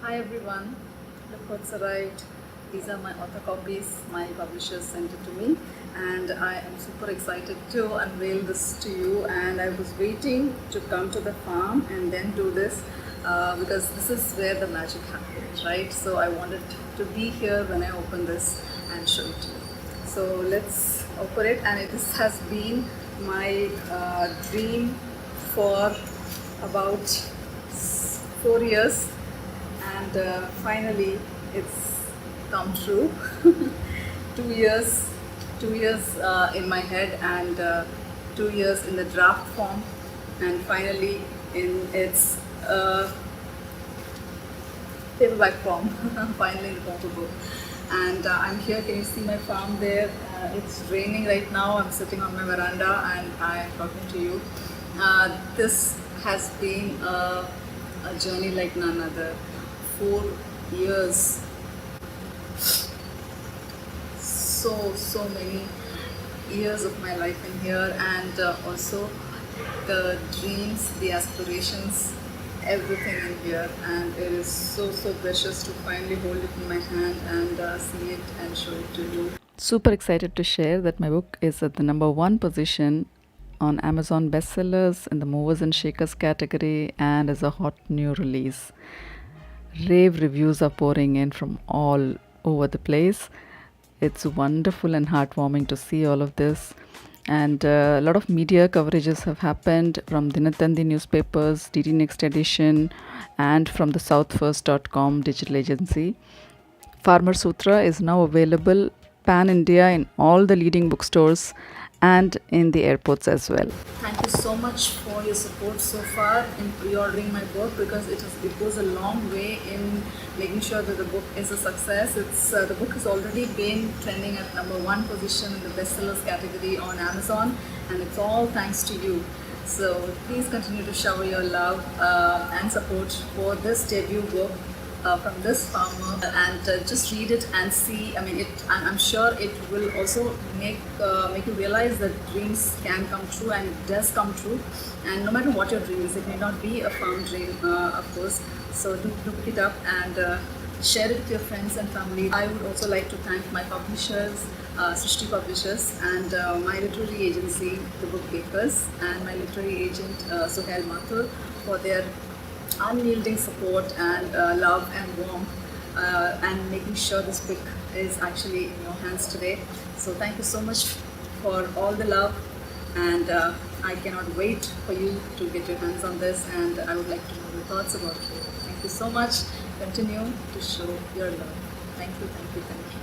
Hi everyone, look what's arrived. These are my author copies. My publishers sent it to me, and I am super excited to unveil this to you. And I was waiting to come to the farm and then do this because this is where the magic happens, right? So I wanted to be here when I open this and show it to you. So let's open it, and this has been my dream for about 4 years, and finally it's come true. 2 years, 2 years in my head, and 2 years in the draft form, and finally in its paperback form. Finally in the paper book. And I'm here. Can you see my farm there? It's raining right now. I'm sitting on my veranda and I'm talking to you. This has been a journey like none other. 4 years, so many years of my life in here, and also the dreams, the aspirations, everything in here, and it is so precious to finally hold it in my hand and see it and show it to you. Super excited to share that my book is at the number one position on Amazon bestsellers in the movers and shakers category and is a hot new release. Rave reviews are pouring in from all over the place. It's wonderful and heartwarming to see all of this. And a lot of media coverages have happened from Dinatandi newspapers, DD Next Edition, and from the southfirst.com digital agency. Farmer Sutra is now available pan India in all the leading bookstores and in the airports as well. Thank you so much for your support so far in pre-ordering my book, because it goes a long way in making sure that the book is a success. The book has already been trending at number one position in the bestsellers category on Amazon, and it's all thanks to you. So please continue to shower your love and support for this debut book from this farmer, and just read it and see. I mean, I'm sure it will also make you realize that dreams can come true, and it does come true. And no matter what your dream is, it may not be a farm dream, of course. So do pick it up and share it with your friends and family. I would also like to thank my publishers, Srishti Publishers, and my literary agency, The Book Bakers, and my literary agent, Sohail Mathur, for their unyielding support and love and warmth, and making sure this book is actually in your hands today. So thank you so much for all the love, and I cannot wait for you to get your hands on this, and I would like to know your thoughts about it. Thank you so much. Continue to show your love. Thank you, thank you, thank you.